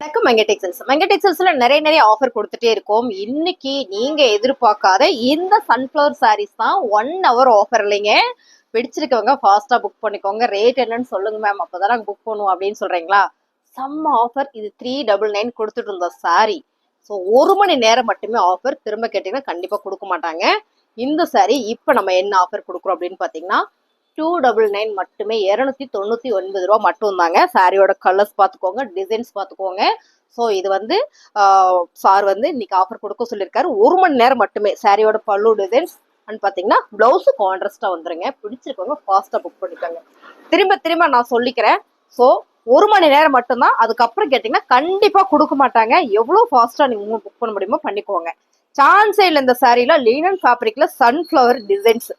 வணக்கம் மங்க டெக்ஸ்டைல்ஸ்ல நிறைய ஆஃபர் கொடுத்துட்டே இருக்கோம். இன்னைக்கு நீங்க எதிர்பார்க்காத இந்த சன்ஃபிளவர் சாரீஸ் தான் 1 hour ஆஃபர் இல்லைங்க. பிடிச்சிருக்கவங்க ஃபாஸ்டா புக் பண்ணிக்கோங்க. ரேட் என்னன்னு சொல்லுங்க மேம், அப்பதான் நாங்க புக் பண்ணுவோம் அப்படின்னு சொல்றீங்களா? செம்ம ஆஃபர். இது 399 கொடுத்துட்டு இருந்த சாரி. ஸோ 1 மணி நேரம் மட்டுமே ஆஃபர். திரும்ப கேட்டீங்கன்னா கண்டிப்பா கொடுக்க மாட்டாங்க. இந்த சாரி இப்ப நம்ம என்ன ஆஃபர் கொடுக்குறோம் அப்படின்னு பாத்தீங்கன்னா 299 மட்டுமே, 299 ரூபா மட்டும் தாங்க. சாரியோட கலர்ஸ் பார்த்துக்கோங்க, டிசைன்ஸ் பார்த்துக்கோங்க. ஸோ இது வந்து சார் வந்து இன்னைக்கு ஆஃபர் கொடுக்க சொல்லியிருக்காரு. 1 மணி நேரம் மட்டுமே. சாரியோட பல்லு டிசைன்ஸ் அண்ட் பார்த்தீங்கன்னா பிளவுஸு கான்ட்ராஸ்டாக வந்துருங்க. பிடிச்சிருக்கவங்க ஃபாஸ்ட்டாக புக் பண்ணிக்கோங்க. திரும்ப நான் சொல்லிக்கிறேன். ஸோ 1 மணி நேரம் மட்டும்தான். அதுக்கப்புறம் கேட்டிங்கன்னா கண்டிப்பாக கொடுக்க மாட்டாங்க. எவ்வளோ ஃபாஸ்ட்டாக நீங்கள் புக் பண்ண முடியுமோ பண்ணிக்கோங்க. சான்ஸே இல்லை. இந்த சாரியில் லீனன் ஃபேப்ரிக்கில் சன்ஃப்ளவர் டிசைன்ஸ்,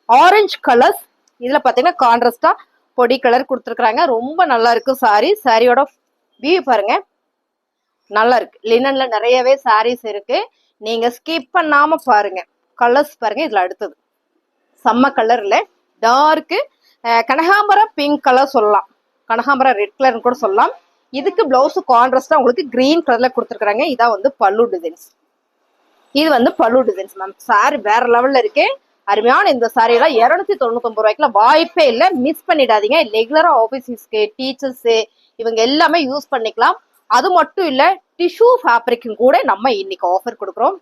ஆரஞ்சு கலர்ஸ், இதுல பாத்தீங்கன்னா கான்ட்ராஸ்டா பொடி கலர் கொடுத்துருக்காங்க. ரொம்ப நல்லா இருக்கு சாரி. சாரியோட வியூ பாருங்க, நல்லா இருக்கு. லினன்ல நிறையவே சாரீஸ் இருக்கு, நீங்க ஸ்கிப் பண்ணாம பாருங்க. கலர்ஸ் பாருங்க. இதுல அடுத்தது செம்ம கலர்ல டார்க்கு கனகாம்பரம் பிங்க் கலர் சொல்லலாம், கனகாம்பரம் ரெட் கலர்னு கூட சொல்லலாம். இதுக்கு பிளவுஸ் கான்ட்ராஸ்டா உங்களுக்கு கிரீன் கலர்ல கொடுத்துருக்காங்க. இதான் வந்து பல்லு டிசைன்ஸ். இது வந்து பல்லு டிசைன்ஸ் மேம். சாரி வேற லெவல்ல இருக்கு. அருமையான இந்த சாரியெல்லாம் 299 ரூபாய்க்குல வாய்ப்பே இல்லை. மிஸ் பண்ணிடாதீங்க. ரெகுலரா ஆபீஸ்க்கு, டீச்சர்ஸ் இவங்க எல்லாமே யூஸ் பண்ணிக்கலாம். அது மட்டும் இல்ல, டிஷ்யூ ஃபேப்ரிக்கும் கூட நம்ம இன்னைக்கு ஆஃபர் கொடுக்குறோம்.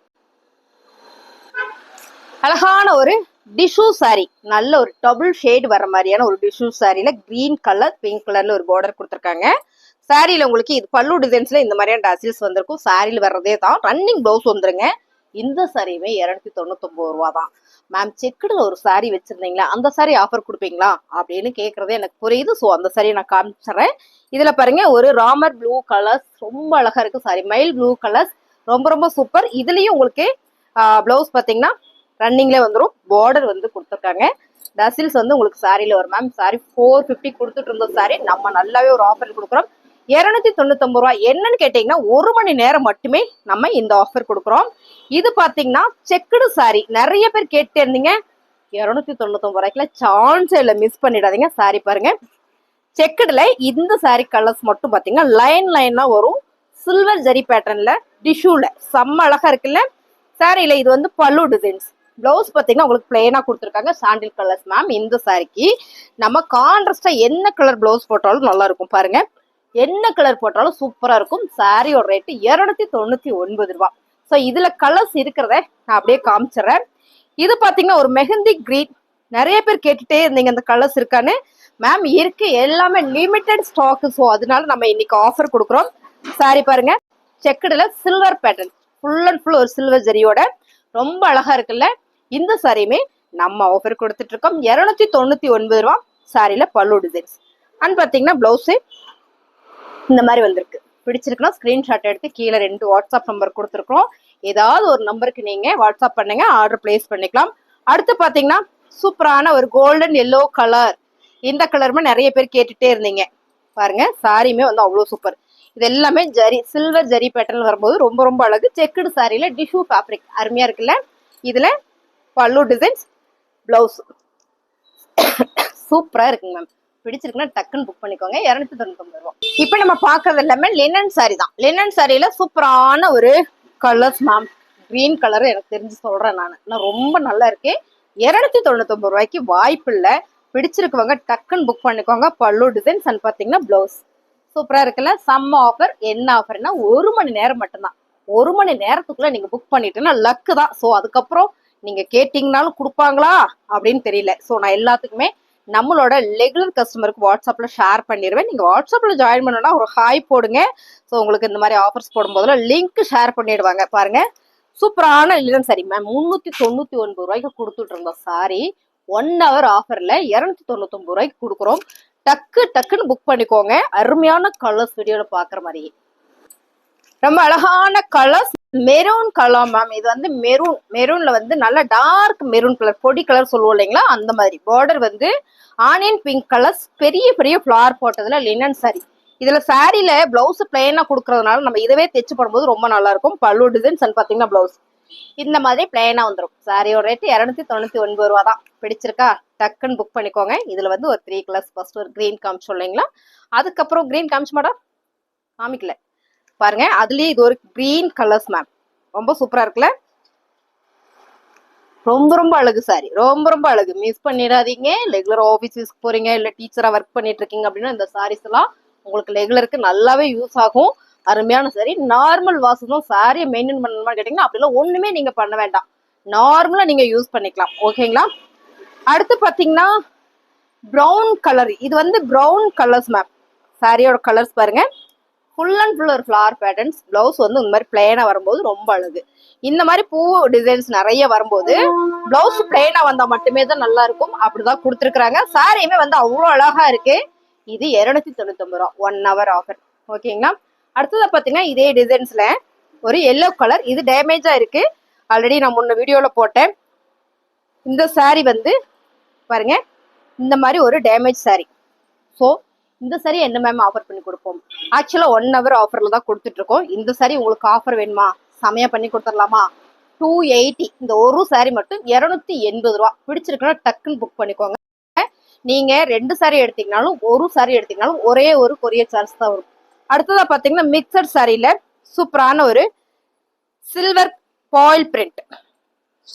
அழகான ஒரு டிஷ்யூ சாரி, நல்ல ஒரு டபுள் ஷேட் வர மாதிரியான ஒரு டிஷ்யூ சாரியில கிரீன் கலர் பிங்க் கலர்ல ஒரு பார்டர் கொடுத்துருக்காங்க. சாரியில உங்களுக்கு இது பல்லு டிசைன்ஸ்ல இந்த மாதிரியான டசில்ஸ் வந்திருக்கும். சாரியில வர்றதே தான். ரன்னிங் பிளவுஸ் வந்துருங்க. இந்த சாரியுமே 299 ரூபா தான் மேம். செக்குடுல ஒரு சாரி வச்சிருந்தீங்களா, அந்த சாரி ஆஃபர் கொடுப்பீங்களா அப்படின்னு கேட்கறதே எனக்கு புரியுது. ஸோ அந்த சாரியை நான் காமிச்சிடுறேன். இதுல பாருங்க, ஒரு ராமர் ப்ளூ கலர்ஸ் ரொம்ப அழகா இருக்கு. சாரி மைல் ப்ளூ கலர்ஸ் ரொம்ப சூப்பர். இதுலயும் உங்களுக்கு பிளவுஸ் பாத்தீங்கன்னா ரன்னிங்ல வந்துடும். பார்டர் வந்து கொடுத்துருக்காங்க. டசில்ஸ் வந்து உங்களுக்கு சாரியில வரும் மேம். சாரி 450 கொடுத்துட்டு இருந்த சாரி நம்ம நல்லாவே ஒரு ஆஃபர் கொடுக்குறோம். 299 ரூபாய். என்னன்னு கேட்டீங்கன்னா 1 மணி நேரம் மட்டுமே நம்ம இந்த ஆஃபர் கொடுக்குறோம். இது பாத்தீங்கன்னா செக்குடு சாரி. நிறைய பேர் கேட்டு இருந்தீங்க. 299 ரூபாய்க்குல சான்ஸ் இல்ல, மிஸ் பண்ணிடாதீங்க. சாரி பாருங்க, செக்குடுல இந்த சாரி கலர்ஸ் மட்டும் பாத்தீங்கன்னா லைனா வரும். சில்வர் ஜரி பேட்டர்ன்ல டிஷ்யூல செம்ம அழகா இருக்குல்ல. சாரியில இது வந்து பல்லு டிசைன்ஸ். பிளவுஸ் பாத்தீங்கன்னா உங்களுக்கு பிளெயினா கொடுத்துருக்காங்க. சாண்டில் கலர்ஸ் மேம். இந்த சாரிக்கு நம்ம கான்ட்ராஸ்டா என்ன கலர் பிளவுஸ் போட்டாலும் நல்லா இருக்கும். பாருங்க, என்ன கலர் போட்டாலும் சூப்பரா இருக்கும். சாரியோட ரேட்டு 299 ரூபாய். ஸோ இதுல கலர்ஸ் இருக்கிறத நான் அப்படியே காமிச்சிடறேன். இது பாத்தீங்கன்னா ஒரு மெஹந்தி கிரீன். நிறைய பேர் கேட்டுட்டே இருந்தீங்க இந்த கலர்ஸ் இருக்கான்னு. மேம் இருக்கு, எல்லாமே லிமிடெட் ஸ்டாக். ஸோ அதனால நம்ம இன்னைக்கு ஆஃபர் கொடுக்குறோம். சாரி பாருங்க, செக்குடுல silver pattern, full and full ஒரு சில்வர் ஜரியோட ரொம்ப அழகா இருக்குல்ல. இந்த சாரியுமே நம்ம ஆஃபர் கொடுத்துட்டு இருக்கோம். 299 ரூபாய். சாரியில பல்லு டிசைன்ஸ் அண்ட் பாத்தீங்கன்னா பிளவுஸ் இந்த மாதிரி வந்திருக்கு. பிடிச்சிருக்குன்னா ஸ்கிரீன்ஷாட் எடுத்து கீழே 2 வாட்ஸ்அப் நம்பர் கொடுத்துருக்கோம். ஏதாவது ஒரு நம்பருக்கு நீங்க வாட்ஸ்அப் பண்ணுங்க, ஆர்டர் பிளேஸ் பண்ணிக்கலாம். அடுத்து பாத்தீங்கன்னா சூப்பரான ஒரு கோல்டன் எல்லோ கலர். இந்த கலருமே நிறைய பேர் கேட்டுட்டே இருந்தீங்க. பாருங்க, சாரியுமே வந்து அவ்வளோ சூப்பர். இது எல்லாமே ஜரி, சில்வர் ஜரி பேட்டர்ன் வரும்போது ரொம்ப அழகு. செக்குடு சாரியில டிஷ்யூ ஃபேப்ரிக் அருமையா இருக்குல்ல. இதுல பல்லு டிசைன்ஸ், பிளவுஸ் சூப்பரா இருக்குங்க மேம். பிடிச்சிருக்குன்னா டக்குன்னு புக் பண்ணிக்கோங்க. 299 ரூபாய். இப்ப நம்ம பாக்குறது எல்லாமே லினன் சாரி தான். லினன் சாரியில சூப்பரான ஒரு கலர்ஸ் மேம். கிரீன் கலர் எனக்கு தெரிஞ்சு சொல்றேன் நான் ரொம்ப நல்லா இருக்கு. 299 ரூபாய்க்கு வாய்ப்பு இல்லை. பிடிச்சிருக்கவங்க டக்குன்னு புக் பண்ணிக்கோங்க. பல்லு டிசைன்ஸ் அண்ட் பாத்தீங்கன்னா பிளவுஸ் சூப்பரா இருக்குல்ல. செம்ம ஆஃபர். என்ன ஆஃபர்னா 1 மணி நேரம் மட்டும்தான். 1 மணி நேரத்துக்குள்ள நீங்க புக் பண்ணிட்டீங்கன்னா லக்கு தான். ஸோ அதுக்கப்புறம் நீங்க கேட்டீங்கன்னாலும் கொடுப்பாங்களா அப்படின்னு தெரியல. ஸோ நான் எல்லாத்துக்குமே நம்மளோட ரெகுலர் கஸ்டமருக்கு வாட்ஸ்அப்ல ஷேர் பண்ணிடுவேன். நீங்க வாட்ஸ்அப்ல ஜாயின் பண்ணணும்னா ஒரு ஹாய் போடுங்க. ஸோ உங்களுக்கு இந்த மாதிரி ஆஃபர்ஸ் போடும்போதுல லிங்க் ஷேர் பண்ணிடுவாங்க. பாருங்க, சூப்பரான லினன் சாரி மேம். 399 ரூபாய்க்கு கொடுத்துட்டு இருந்தோம் சாரி. 1 hour ஆஃபர்ல 299 ரூபாய்க்கு கொடுக்குறோம். டக்குன்னு புக் பண்ணிக்கோங்க. அருமையான கலர்ஸ் வீடியோல பாக்குற மாதிரி ரொம்ப அழகான கலர்ஸ். Maroon colour ma'am. இது வந்து மெரூன்ல வந்து நல்ல டார்க் மெரூன் கலர், பொடி கலர் சொல்லுவோம் இல்லைங்களா, அந்த மாதிரி. பார்டர் வந்து ஆனியன் பிங்க் கலர்ஸ், பெரிய ஃபிளார் போட்டதுல லினன் சாரி. இதுல சாரியில பிளவுஸ் பிளெயினா கொடுக்கறதுனால நம்ம இதவே தைச்சு போடும்போது ரொம்ப நல்லா இருக்கும். பல்லு டிசைன்ஸ் அண்ட் பாத்தீங்கன்னா பிளவுஸ் இந்த மாதிரி பிளெயினா வந்துடும். சாரியோட ரேட்டு 299 ரூபா தான். பிடிச்சிருக்கா? டக்குன்னு புக் பண்ணிக்கோங்க. இதுல வந்து ஒரு 3 கலர்ஸ். ஃபர்ஸ்ட் ஒரு கிரீன் காமிச்சோம் இல்லைங்களா, அதுக்கப்புறம் கிரீன் காமிச்சு மாட்டா காமிக்கல, பாருங்க. அதுலயே இது ஒரு கிரீன் கலர்ஸ் மேம், ரொம்ப சூப்பரா இருக்குல்ல. ரொம்ப ரொம்ப அழகு சாரி, ரொம்ப ரொம்ப அழகு. மிஸ் பண்ணிடாதீங்க. ரெகுலர் ஆபீஸ் போறீங்க, இல்ல டீச்சரா ஒர்க் பண்ணிட்டு இருக்கீங்க அப்படின்னா இந்த சாரீஸ் எல்லாம் உங்களுக்கு ரெகுலருக்கு நல்லாவே யூஸ் ஆகும். அருமையான சாரி. நார்மல் வாஷ் தான் சாரியை மெயின்டைன் பண்ணணுமா கேட்டீங்கன்னா அப்படிலாம் ஒண்ணுமே நீங்க பண்ண வேண்டாம். நார்மலா நீங்க யூஸ் பண்ணிக்கலாம். ஓகேங்களா. அடுத்து பாத்தீங்கன்னா ப்ரௌன் கலர். இது வந்து ப்ரௌன் கலர்ஸ் மேம். சாரியோட கலர்ஸ் பாருங்க. ஃபுல் அண்ட் ஃபுல் ஒரு ஃபிளவர் பேட்டர்ன்ஸ். பிளவுஸ் வந்து இந்த மாதிரி பிளெயினா வரும்போது ரொம்ப அழகு. இந்த மாதிரி பூ டிசைன்ஸ் நிறைய வரும்போது பிளவுஸ் பிளெயினா வந்தா மட்டுமே தான் நல்லா இருக்கும். அப்படிதான் கொடுத்துருக்காங்க. சாரியுமே வந்து அவ்வளோ அழகா இருக்கு. இது 299 ரூபா, 1 hour ஆஃபர். ஓகேங்களா. அடுத்தது பாத்தீங்கன்னா இதே டிசைன்ஸ்ல ஒரு எல்லோ கலர். இது டேமேஜா இருக்கு. ஆல்ரெடி நான் முன்ன வீடியோல போட்டேன். இந்த சாரி வந்து பாருங்க, இந்த மாதிரி ஒரு டேமேஜ் சாரி. ஸோ இந்த சாரி என்ன மேம் ஆஃபர் பண்ணி கொடுப்போம்? ஆக்சுவலா 1 hour ஆஃபர்ல தான் கொடுத்துட்டு இருக்கோம். இந்த சாரி உங்களுக்கு ஆஃபர் வேணுமா? செமையா பண்ணி கொடுத்துடலாமா? 280. இந்த ஒரு சாரி மட்டும் 280 ரூபா. பிடிச்சிருக்குன்னா டக்குன்னு புக் பண்ணிக்கோங்க. நீங்க 2 சாரி எடுத்தீங்கனாலும் ஒரு சாரி எடுத்தீங்கனாலும் ஒரே ஒரு கொரியர் சார்ஜ் தான் வரும். அடுத்ததா பாத்தீங்கன்னா மிக்சட் சாரியில சூப்பரான ஒரு சில்வர் பாயில் பிரிண்ட்,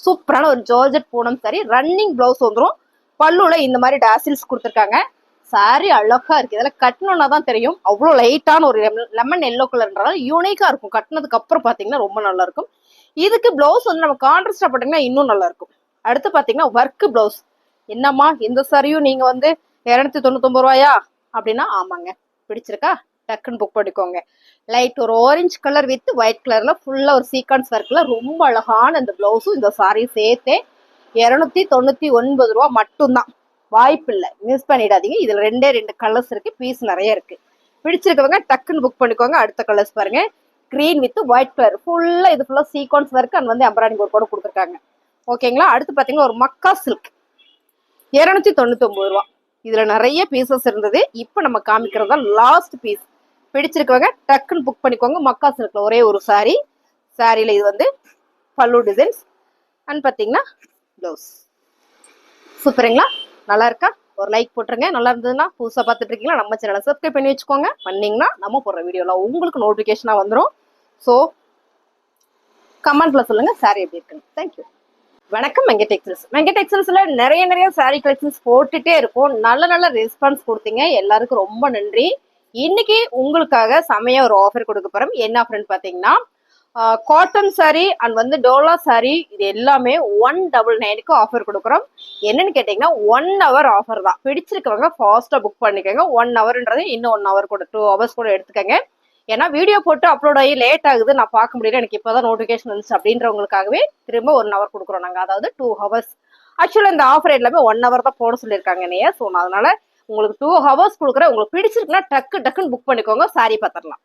சூப்பரான ஒரு georgette Poonam sorry. Running blouse வந்துடும். பல்லுல இந்த மாதிரி டாசில்ஸ் கொடுத்துருக்காங்க. சாரி அழகா இருக்கு. இதெல்லாம் கட்டணும்னா தான் தெரியும். அவ்வளோ லைட்டான ஒரு லெமன் எல்லோ கலர்ன்றதால யூனிக்கா இருக்கும். கட்டினதுக்கு அப்புறம் பாத்தீங்கன்னா ரொம்ப நல்லா இருக்கும். இதுக்கு பிளவுஸ் வந்து நம்ம கான்ட்ராஸ்டா போட்டீங்கன்னா இன்னும் நல்லா இருக்கும். அடுத்து பாத்தீங்கன்னா ஒர்க் பிளவுஸ். என்னம்மா இந்த சாரியும் நீங்க வந்து 299 ரூபாயா அப்படின்னா ஆமாங்க. பிடிச்சிருக்கா? டக்குன்னு புக் பண்ணிக்கோங்க. லைட் ஒரு ஆரஞ்சு கலர் வித் ஒயிட் கலர்ல ஃபுல்லா ஒரு சீக்வன்ஸ் ஒர்க்ல ரொம்ப அழகான இந்த பிளவுஸும் இந்த சாரியும் சேர்த்தே 299 ரூபா மட்டும்தான். வாய்ப்பு இல்லை, மிஸ் பண்ணிடாதீங்க. இதுல 2 கலர்ஸ் இருக்கு. பீஸ் நிறைய இருக்கு. பிடிச்சிருக்கவங்க டக்குன்னு புக் பண்ணிக்கோங்க. அடுத்த கலர்ஸ் பாருங்க. கிரீன் வித் ஒயிட் கலர் ஃபுல்லா, இது ஃபுல்லா சீக்வன்ஸ் ஒர்க் அண்ட் வந்து எம்ப்ராய்டிங் ஒர்க் கூட கொடுத்துருக்காங்க. ஓகேங்களா. அடுத்து பாத்தீங்கன்னா ஒரு மக்கா சில்க், 299 ரூபா. இதுல நிறைய பீசஸ் இருந்தது. இப்ப நம்ம காமிக்கிறதா லாஸ்ட் பீஸ். பிடிச்சிருக்கவங்க டக்குன்னு புக் பண்ணிக்கோங்க. மக்கா சில்க்ல ஒரே ஒரு சாரி. சாரியில இது வந்து பல்லு டிசைன்ஸ் அண்ட் பாத்தீங்கன்னா ப்ளவுஸ். சூப்பருங்களா. நல்லா இருக்கா? ஒரு லைக் போட்டுருங்க. நல்லா இருந்ததுன்னா, புதுசா பார்த்துட்டு இருக்கீங்களா நம்ம சேனலை சப்ஸ்கிரைப் பண்ணி வச்சுக்கோங்க. பண்ணீங்கன்னா நம்ம போடுற வீடியோல உங்களுக்கு நோட்டிபிகேஷனா வந்துடும். ஸோ கமெண்ட்ல சொல்லுங்க சாரி எப்படி இருக்குன்னு. தேங்க்யூ. வணக்கம் வெங்கட் டெக்ஸ்டைல்ஸ். வெங்கட் டெக்ஸ்டைல்ஸ்ல நிறைய சாரி கலெக்ஷன்ஸ் போட்டுட்டே இருக்கும். நல்ல ரெஸ்பான்ஸ் கொடுத்தீங்க. எல்லாருக்கும் ரொம்ப நன்றி. இன்னைக்கு உங்களுக்காக செமையா ஒரு ஆஃபர் கொடுக்க போறோம். என்ன ஆஃபர்னு பாத்தீங்கன்னா காட்டன் சாரி அண்ட் வந்து டோலா சாரி இது எல்லாமே 199க்கு ஆஃபர் கொடுக்குறோம். என்னன்னு கேட்டீங்கன்னா 1 hour ஆஃபர் தான். பிடிச்சிருக்கவங்க ஃபாஸ்டா புக் பண்ணிக்கோங்க. 1 hourன்றது இன்னும் 1 hour கூட 2 hours கூட எடுத்துக்கங்க. ஏன்னா வீடியோ போட்டு அப்லோட் ஆகி லேட் ஆகுது, நான் பார்க்க முடியல, எனக்கு இப்போதான் நோட்டிஃபிகேஷன் வந்துச்சு அப்படின்றவங்களுக்காகவே திரும்ப 1 hour கொடுக்குறோம் நாங்கள். அதாவது 2 hours. ஆக்சுவலாக இந்த ஆஃபர் எல்லாமே 1 hour தான் போட சொல்லியிருக்காங்க இல்லையா. ஸோ அதனால உங்களுக்கு 2 hours கொடுக்குறேன். உங்களுக்கு பிடிச்சிருக்குன்னா டக்குன்னு புக் பண்ணிக்கோங்க. சாரி பார்த்துடலாம்.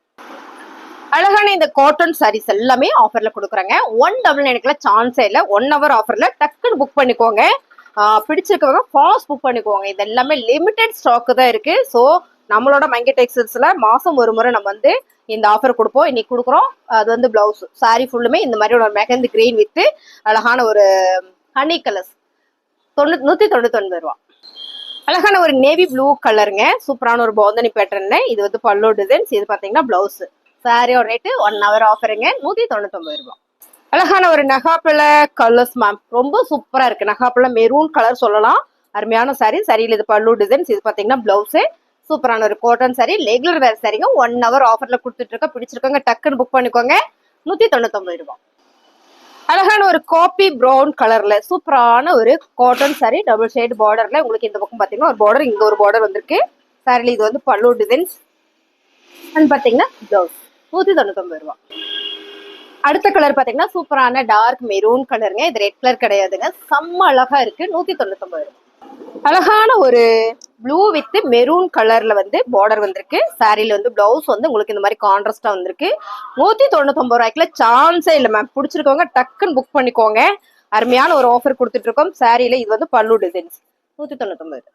அழகான இந்த காட்டன் சாரீஸ் எல்லாமே ஆஃபர்ல கொடுக்குறாங்க. 199க்குள்ள சான்ஸே இல்லை. 1 hour ஆஃபர்ல டக்குன்னு புக் பண்ணிக்கோங்க. பிடிச்சிருக்கவங்க ஃபாஸ்ட் புக் பண்ணிக்கோங்க. இது எல்லாமே லிமிடெட் ஸ்டாக்கு தான் இருக்கு. ஸோ நம்மளோட வெங்கட் டெக்ஸ்டைல்ஸ்ல மாசம் ஒரு முறை நம்ம வந்து இந்த ஆஃபர் கொடுப்போம். இன்னைக்கு கொடுக்குறோம். அது வந்து பிளவுஸ் சாரி ஃபுல்லுமே இந்த மாதிரி ஒரு மெகந்தி கிரீன் வித் அழகான ஒரு ஹனி கலர்ஸ் 199 ரூபா. அழகான ஒரு நேவி ப்ளூ கலருங்க. சூப்பரான ஒரு பாந்தனி பேட்டர்ன். இது வந்து பல்லு டிசைன்ஸ். இது பாத்தீங்கன்னா பிளவுஸ். சாரியோட ரேட்டு 1 hour ஆஃபருங்க, 199 ரூபா. அழகான ஒரு நகாப்பழ கலர்ஸ் மேம். ரொம்ப சூப்பரா இருக்கு. நகாப்பழ மெரூன் கலர் சொல்லலாம். அருமையான சாரி. சரியில் இது பல்லு டிசைன்ஸ். இது பாத்தீங்கன்னா பிளவுஸ். சூப்பரான ஒரு காட்டன் சாரி. ரெகுலர் வேர் சாரிங்க. 1 hour ஆஃபர்ல கொடுத்துட்டு இருக்க. பிடிச்சிருக்கோங்க டக்குன்னு புக் பண்ணிக்கோங்க. 199 ரூபா. அழகான ஒரு காபி ப்ரௌன் கலர்ல சூப்பரான ஒரு காட்டன் சாரி. டபுள் ஷேட் பார்டர்ல உங்களுக்கு இந்த பக்கம் பாத்தீங்கன்னா ஒரு பார்டர், இங்க ஒரு பார்டர் வந்திருக்கு. சாரில இது வந்து பல்லு டிசைன்ஸ் அண்ட் பாத்தீங்கன்னா பிளவுஸ். 199 ரூபா. அடுத்த கலர் பாத்தீங்கன்னா சூப்பரான டார்க் மெரூன் கலருங்க. இது ரெட் கலர் கிடையாதுங்க. செம்ம அழகா இருக்கு. 199 ரூபா. அழகான ஒரு ப்ளூ வித் மெரூன் கலர்ல வந்து பார்டர் வந்திருக்கு. சாரில வந்து பிளவுஸ் வந்து உங்களுக்கு இந்த மாதிரி கான்ட்ராஸ்டா வந்திருக்கு. 199 ரூபாய்க்குல சான்ஸே இல்லை மேம். பிடிச்சிருக்கவங்க டக்குன்னு புக் பண்ணிக்கோங்க. அருமையான ஒரு ஆஃபர் கொடுத்துட்டு இருக்கோம். சாரில இது வந்து பல்லு டிசைன்ஸ். 199.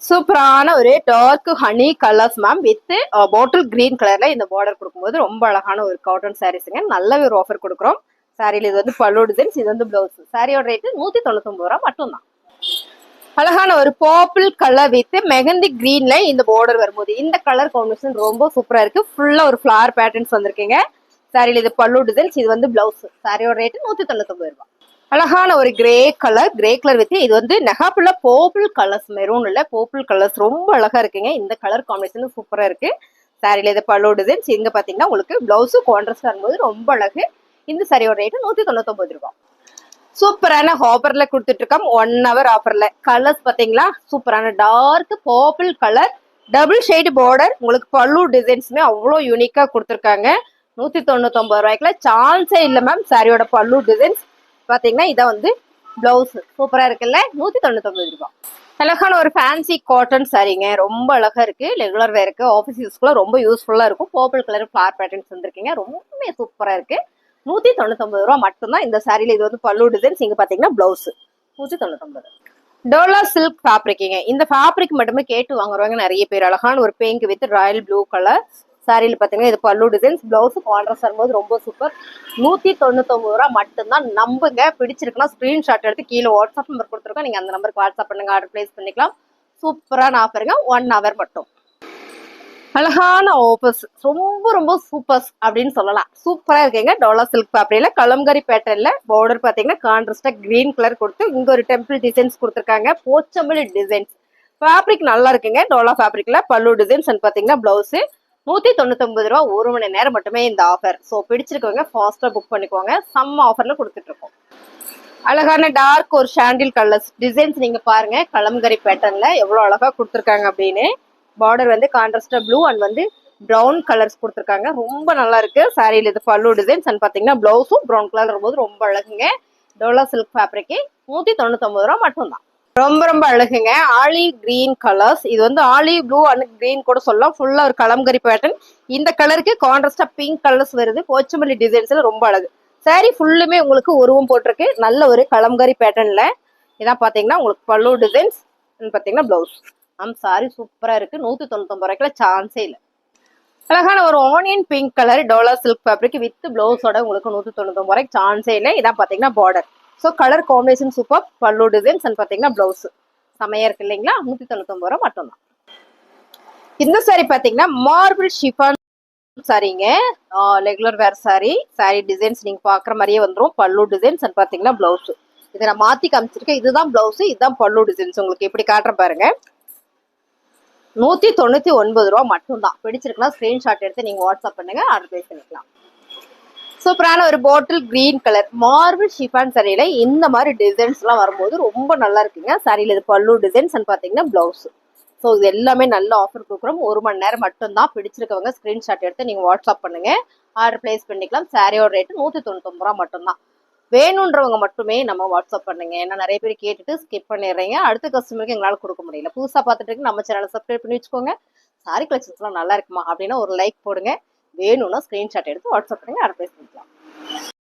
சூப்பரான ஒரு dark honey colours ma'am with bottle green கலர்ல இந்த பார்டர் கொடுக்கும்போது ரொம்ப அழகான ஒரு காட்டன் சாரீஸுங்க. நல்ல ஒரு ஆஃபர் கொடுக்குறோம். சாரியில் இது வந்து பல்லு டிசைன்ஸ். இது வந்து பிளவுஸ். சாரியோட ரேட்டு 199 ரூபா மட்டும்தான். அழகான ஒரு பர்பிள் கலர் வித் மெஹந்தி கிரீன்ல இந்த பார்டர் வரும்போது இந்த கலர் காம்பினேஷன் ரொம்ப சூப்பரா இருக்கு. ஃபுல்லா ஒரு ஃபிளவர் பேட்டர்ன்ஸ் வந்திருக்கீங்க. சாரியில இது பல்லு டிசைன்ஸ், இது வந்து பிளவுஸ். சாரியோட ரேட் 199 ரூபாய். அழகான ஒரு கிரே கலர் வித் இது வந்து நெகாப்புல பர்பிள் கலர்ஸ், மெரூன் இல்ல பர்பிள் கலர்ஸ் ரொம்ப அழகா இருக்குங்க. இந்த கலர் காம்பினேஷன் சூப்பரா இருக்கு. சாரியில இது பல்லு டிசைன்ஸ், இங்க பாத்தீங்கன்னா உங்களுக்கு பிளவுஸ் கான்ட்ராஸ்ட் வரும்போது ரொம்ப அழகு. இந்த சாரியோட ரேட் 199 ரூபாய். சூப்பரான ஆஃபர்ல கொடுத்துட்டு இருக்கோம். 1 hour ஆஃபர்ல கலர்ஸ் பாத்தீங்களா, சூப்பரான dark purple colour double shade border. உங்களுக்கு பல்லு டிசைன்ஸுமே அவ்வளோ யூனிக்கா கொடுத்துருக்காங்க. 199 ரூபாய்க்குல சான்ஸே இல்லை மேம். சாரியோட பல்லு டிசைன்ஸ் பாத்தீங்கன்னா இதான் வந்து பிளவுஸ். சூப்பரா இருக்குல்ல, 199 ரூபாய். அழகான ஒரு ஃபேன்சி காட்டன் சாரிங்க, ரொம்ப அழகா இருக்கு. ரெகுலர் வேருக்கு, ஆஃபீஸ் யூஸ்க்குள்ள ரொம்ப யூஸ்ஃபுல்லா இருக்கும். பர்பிள் கலர் ஃபிளவர் பேட்டர்ன்ஸ் வந்திருக்கீங்க, ரொம்பவே சூப்பரா இருக்கு. 199 ரூபாய் மட்டும்தான் இந்த சாரியில. இது வந்து பல்லு டிசைன்ஸ், இங்க பாத்தீங்கன்னா பிளவுஸ். 199. டோலா சில்க் ஃபேப்ரிக்குங்க. இந்த ஃபேப்ரிக் மட்டுமே கேட்டு வாங்குறவங்க நிறைய பேர். அழகான ஒரு pink with royal blue colour சாரியில பாத்தீங்கன்னா இது பல்லு டிசைன்ஸ், பிளவுஸ் கான்ட்ராஸ்ட் வரும்போது ரொம்ப சூப்பர். 199 ரூபாய் மட்டும்தான். நம்புங்க, பிடிச்சிருக்குன்னா ஸ்கிரீன்ஷாட் எடுத்து கீழே வாட்ஸ்அப் நம்பர் கொடுத்துருக்கோம், நீங்க அந்த நம்பருக்கு வாட்ஸ்அப் பண்ணுங்க, ஆர்டர் பிளேஸ் பண்ணிக்கலாம். சூப்பரான ஆஃபருங்க, 1 hour மட்டும். அழகான ஆஃபர்ஸ், ரொம்ப ரொம்ப சூப்பர்ஸ் அப்படின்னு சொல்லலாம். சூப்பரா இருக்குங்க. டோலா சில்க் ஃபேப்ரிக்ல கலம்கரி பேட்டர்ன்ல பார்டர் பாத்தீங்கன்னா கான்ட்ராஸ்டா கிரீன் கலர் கொடுத்து இங்க ஒரு டெம்பிள் டிசைன்ஸ் கொடுத்துருக்காங்க. போச்சம்பள்ளி டிசைன்ஸ் ஃபேப்ரிக் நல்லா இருக்குங்க. டோலா ஃபேப்ரிக்ல பல்லு டிசைன்ஸ் அண்ட் பாத்தீங்கன்னா பிளவுஸ். 199 ரூபாய். 1 மணி நேரம் மட்டுமே இந்த ஆஃபர். ஸோ பிடிச்சிருக்கவங்க ஃபாஸ்டா புக் பண்ணிக்கோங்க. செம்ம ஆஃபர்ல கொடுத்துட்டு இருக்கோம். அழகான டார்க் ஒரு ஷாண்டில் கலர்ஸ் டிசைன்ஸ் நீங்க பாருங்க. கலம்கரி பேட்டர்ன்ல எவ்வளவு அழகா கொடுத்துருக்காங்க அப்படின்னு. பார்டர் வந்து கான்ட்ராஸ்டா ப்ளூ அண்ட் வந்து ப்ரௌன் கலர்ஸ் கொடுத்துருக்காங்க, ரொம்ப நல்லா இருக்கு. சாரியில இது பல்லு டிசைன்ஸ் அண்ட் பாத்தீங்கன்னா பிளவுஸும் ப்ரௌன் கலர் வரும்போது ரொம்ப அழகுங்க. டோலா சில்க் ஃபேப்ரிக் 199 ரூபாய் மட்டும்தான். ரொம்ப ரொம்ப அழகுங்க. ஆலிவ் கிரீன் கலர்ஸ், இது வந்து ஆலிவ் ப்ளூ அண்ட் கிரீன் கூட சொல்லலாம். ஃபுல்லா ஒரு கலம்கரி பேட்டர்ன். இந்த கலருக்கு கான்ட்ராஸ்டா பிங்க் கலர்ஸ் வருது. போச்சம்பள்ளி டிசைன்ஸ்ல ரொம்ப அழகு. சாரி ஃபுல்லுமே உங்களுக்கு உருவம் போட்டிருக்கு. நல்ல ஒரு கலம்கரி பேட்டர்ன்ல. இதான் பாத்தீங்கன்னா உங்களுக்கு பல்லு டிசைன்ஸ் பாத்தீங்கன்னா பிளவுஸ். சாரி சூப்பரா இருக்கு. 199 ரூபாய்க்குல சான்ஸே இல்லை. அழகான ஒரு onion pink colour dola silk fabric with பிளவுஸோட உங்களுக்கு 199 ரூபாய்க்கு சான்ஸே இல்லை. இதான் பாத்தீங்கன்னா border. So colour combination super. பல்லு டிசைன்ஸ் அண்ட் பாத்தீங்கன்னா பிளவுஸ் செமையா இருக்கு இல்லைங்களா. 199 ரூபாய் மட்டும்தான். இந்த சாரி பாத்தீங்கன்னா மார்பிள் ஷிஃபான் சாரிங்க. Regular wear sari. Sari designs நீங்க பாக்குற மாதிரியே வந்துடும். பல்லு டிசைன்ஸ் அண்ட் பாத்தீங்கன்னா பிளவுஸ். இதை நான் மாத்தி காமிச்சிருக்கேன். இதுதான் பிளவுஸ், இதுதான் பல்லு டிசைன்ஸ். உங்களுக்கு எப்படி காட்டுற பாருங்க. 199 ரூபாய் மட்டும்தான். பிடிச்சிருக்குன்னா ஸ்கிரீன்ஷாட் எடுத்து நீங்க வாட்ஸ்அப் பண்ணுங்க, ஆர்டர் பிளேஸ் பண்ணிக்கலாம். சூப்பரான ஒரு bottle green colour marble chiffon சாரியில இந்த மாதிரி டிசைன்ஸ் எல்லாம் வரும்போது ரொம்ப நல்லா இருக்குங்க. சாரியில இது பல்லு டிசைன்ஸ் அண்ட் பாத்தீங்கன்னா பிளவுஸ். ஸோ இது எல்லாமே நல்ல ஆஃபர் கொடுக்குறோம். 1 மணி நேரம் மட்டும்தான். பிடிச்சிருக்கவங்க ஸ்கிரீன்ஷாட் எடுத்து நீங்க வாட்ஸ்அப் பண்ணுங்க, ஆர்டர் பிளேஸ் பண்ணிக்கலாம். சாரியோட ரேட்டு 199 ரூபாய் மட்டும்தான். வேணுன்றவங்க மட்டுமே நம்ம வாட்ஸ்அப் பண்ணுங்க. ஏன்னா நிறைய பேர் கேட்டுட்டு ஸ்கிப் பண்ணிடுறீங்க. அடுத்த கஸ்டமருக்கு எங்களால் கொடுக்க முடியல. புதுசா பார்த்துட்டு இருக்கு நம்ம சேனலை சப்ஸ்கிரைப் பண்ணி வச்சுக்கோங்க. சாரி கலெக்ஷன்ஸ் எல்லாம் நல்லா இருக்குமா அப்படின்னா ஒரு லைக் போடுங்க. வேணும்னா ஸ்கிரீன்ஷாட் எடுத்து வாட்ஸ்அப் பண்ணுங்க, ஆர்டர் பிளேஸ் பண்ணிக்கலாம்.